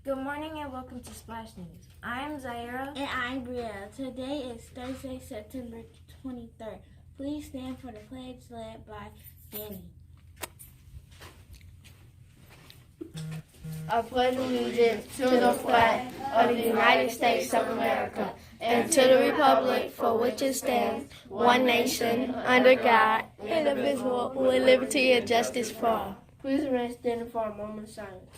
Good morning and welcome to Splash News. I'm Zaira. And I'm Brielle. Today is Thursday, September 23rd. Please stand for the pledge led by Danny. I pledge allegiance to the flag of the United States of America and to the republic for which it stands, one nation, under God, indivisible, with liberty and justice for all. Please remain standing for a moment of silence.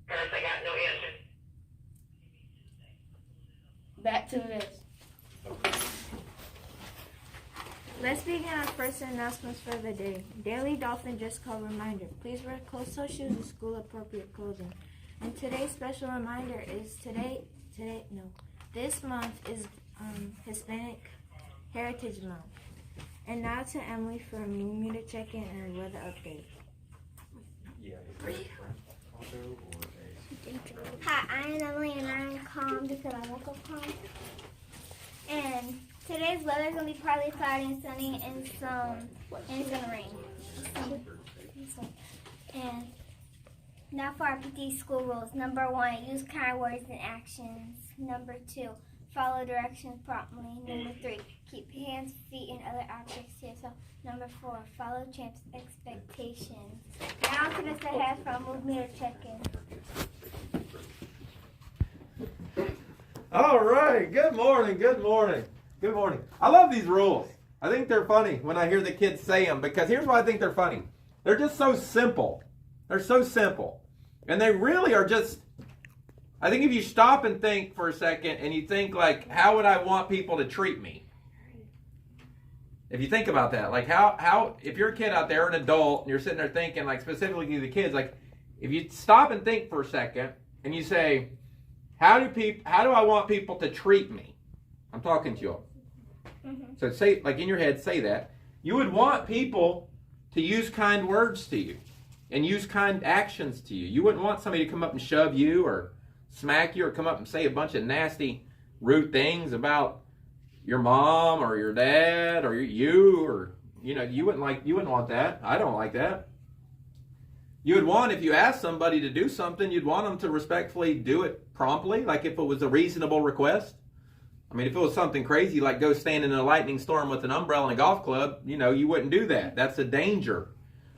Parents, I got no answer. Back to this. Let's begin our first announcements for the day. Daily Dolphin Dress Code reminder. Please wear closed-toe shoes and school-appropriate clothing. And today's special reminder is this month is Hispanic Heritage Month. And now to Emily for a meter check-in and a weather update. Hi, I'm Emily and I'm calm because I woke up calm. And today's weather is going to be partly cloudy and sunny and it's going to rain. And now for our PT school rules. Number 1, use kind words and actions. Number 2, follow directions promptly. Number 3, keep hands, feet, and other objects to yourself. Number 4, follow champ's expectations. Now to the ahead from Move Meter Check-In. All right, good morning. I love these rules. I think they're funny when I hear the kids say them because here's why I think they're funny. They're just so simple. They're so simple. And they really are just, I think if you stop and think for a second and you think like, how would I want people to treat me? If you think about that, like how if you're a kid out there, an adult, and you're sitting there thinking like specifically the kids, like if you stop and think for a second and you say, how do I want people to treat me? I'm talking to you all. Mm-hmm. So say, like in your head, say that. You would want people to use kind words to you and use kind actions to you. You wouldn't want somebody to come up and shove you or smack you or come up and say a bunch of nasty, rude things about your mom or your dad or you or, you wouldn't want that. I don't like that. You would want, if you asked somebody to do something, you'd want them to respectfully do it promptly, like if it was a reasonable request. I mean, if it was something crazy, like go stand in a lightning storm with an umbrella and a golf club, you wouldn't do that. That's a danger.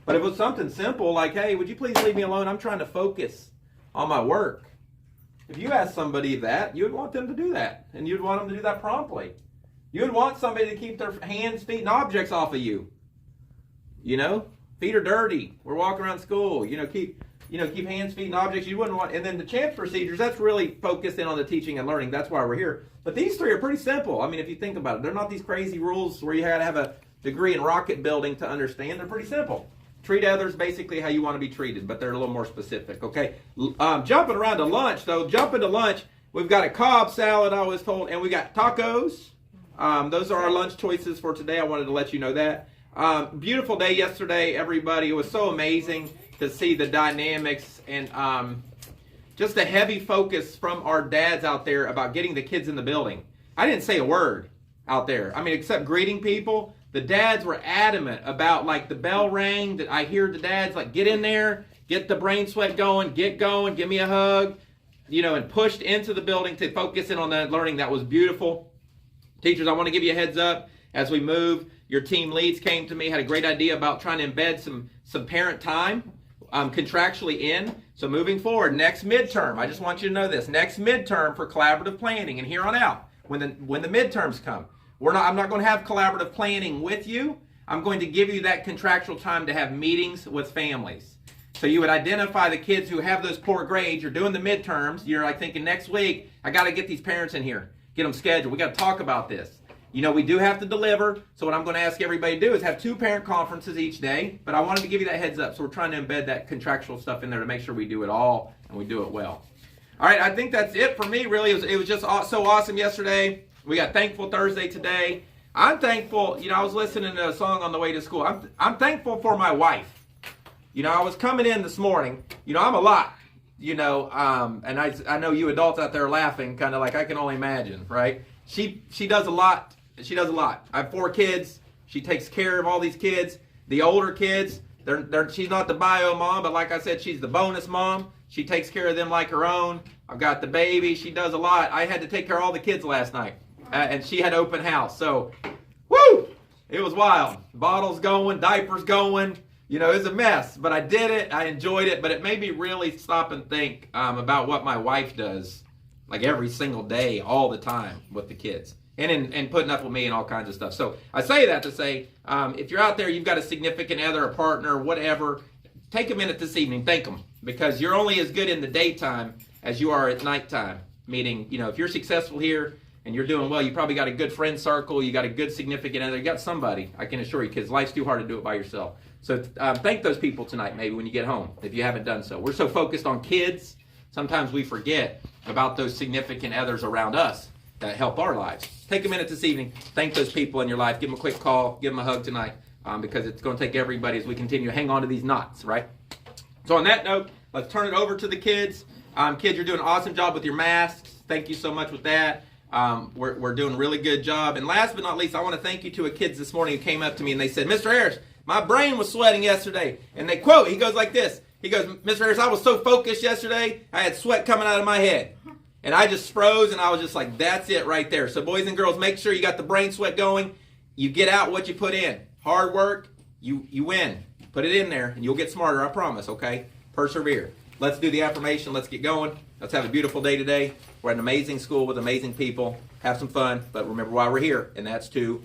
But if it was something simple, like, hey, would you please leave me alone? I'm trying to focus on my work. If you asked somebody that, you would want them to do that. And you'd want them to do that promptly. You would want somebody to keep their hands, feet, and objects off of you. Feet are dirty. We're walking around school. Keep hands, feet, and objects. You wouldn't want. And then the CHAMPS procedures. That's really focused in on the teaching and learning. That's why we're here. But these three are pretty simple. I mean, if you think about it, they're not these crazy rules where you got to have a degree in rocket building to understand. They're pretty simple. Treat others basically how you want to be treated, but they're a little more specific. Okay. Jumping around to lunch, though. Jumping to lunch. We've got a Cobb salad, I was told, and we got tacos. Those are our lunch choices for today. I wanted to let you know that. Beautiful day yesterday, everybody. It was so amazing to see the dynamics and just a heavy focus from our dads out there about getting the kids in the building. I didn't say a word out there. I mean, except greeting people. The dads were adamant about, like, the bell rang. That I hear the dads, like, get in there, get the brain sweat going, get going, give me a hug, and pushed into the building to focus in on that learning. That was beautiful. Teachers, I want to give you a heads up as we move. Your team leads came to me, had a great idea about trying to embed some parent time contractually in. So moving forward, next midterm, I just want you to know this, next midterm for collaborative planning and here on out, when the midterms come, I'm not going to have collaborative planning with you. I'm going to give you that contractual time to have meetings with families. So you would identify the kids who have those poor grades. You're doing the midterms. You're like thinking next week, I got to get these parents in here, get them scheduled. We got to talk about this. We do have to deliver, so what I'm going to ask everybody to do is have 2 parent conferences each day, but I wanted to give you that heads up, so we're trying to embed that contractual stuff in there to make sure we do it all and we do it well. All right, I think that's it for me, really. It was just so awesome yesterday. We got Thankful Thursday today. I'm thankful, I was listening to a song on the way to school. I'm thankful for my wife. I was coming in this morning, I'm a lot, and I know you adults out there laughing, kind of like I can only imagine, right? She does a lot. I have 4 kids. She takes care of all these kids. The older kids, She's not the bio mom, but like I said, she's the bonus mom. She takes care of them like her own. I've got the baby. She does a lot. I had to take care of all the kids last night, and she had open house. So, woo! It was wild. Bottles going, diapers going. You know, it was a mess, but I did it. I enjoyed it, but it made me really stop and think about what my wife does, like every single day, all the time with the kids. And putting up with me and all kinds of stuff. So I say that to say, if you're out there, you've got a significant other, a partner, whatever, take a minute this evening, thank them. Because you're only as good in the daytime as you are at nighttime. Meaning, you know, if you're successful here and you're doing well, you probably got a good friend circle, you got a good significant other, you got somebody, I can assure you, because life's too hard to do it by yourself. So thank those people tonight, maybe when you get home, if you haven't done so. We're so focused on kids, sometimes we forget about those significant others around us that help our lives. Take a minute this evening, thank those people in your life, give them a quick call, give them a hug tonight, because it's going to take everybody as we continue to hang on to these knots, right? So on that note, let's turn it over to the kids. Kids, you're doing an awesome job with your masks. Thank you so much with that. We're doing a really good job. And last but not least, I want to thank you to a kids this morning who came up to me and they said, Mr. Harris, my brain was sweating yesterday. And they quote, he goes like this. He goes, Mr. Harris, I was so focused yesterday, I had sweat coming out of my head. And I just froze, and I was just like, that's it right there. So boys and girls, make sure you got the brain sweat going. You get out what you put in. Hard work, you win. Put it in there, and you'll get smarter, I promise, okay? Persevere. Let's do the affirmation. Let's get going. Let's have a beautiful day today. We're at an amazing school with amazing people. Have some fun, but remember why we're here, and that's to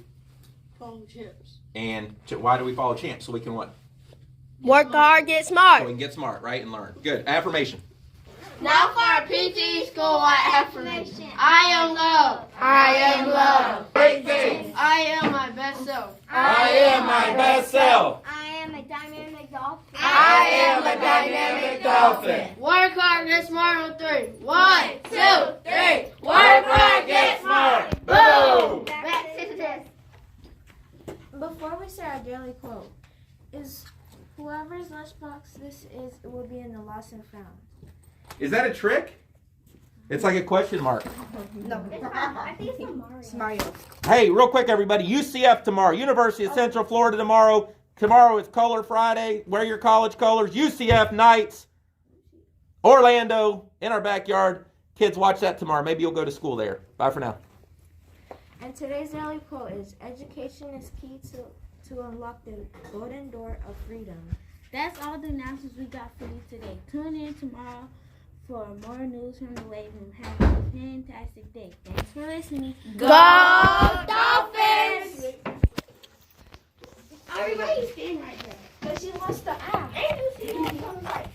Follow champs. And why do we follow champs? So we can what? Work hard, get So smart. we can get smart, right, and learn. Good. Affirmation. Now for our PT Schoolwide affirmation. I am loved. I am loved. Great things. I am my best self. I am my best self. I am a dynamic dolphin. I am a dynamic dolphin. Work hard, get smart on 3. 1, 2, 3. Work hard, get smart. Boom! Back to this. Before we say our daily quote, is whoever's lunchbox this is, it will be in the lost and found. Is that a trick? It's like a question mark. I think it's Mario. Mario. Hey, real quick, everybody. UCF tomorrow. University of Central Florida tomorrow. Tomorrow is Color Friday. Wear your college colors. UCF Knights. Orlando in our backyard. Kids, watch that tomorrow. Maybe you'll go to school there. Bye for now. And today's daily quote is, education is key to unlock the golden door of freedom. That's all the announcements we got for you today. Tune in tomorrow for more news from the Wave Room. Have a fantastic day. Thanks for listening. Go Dolphins! Everybody stand right there. But she wants to ask.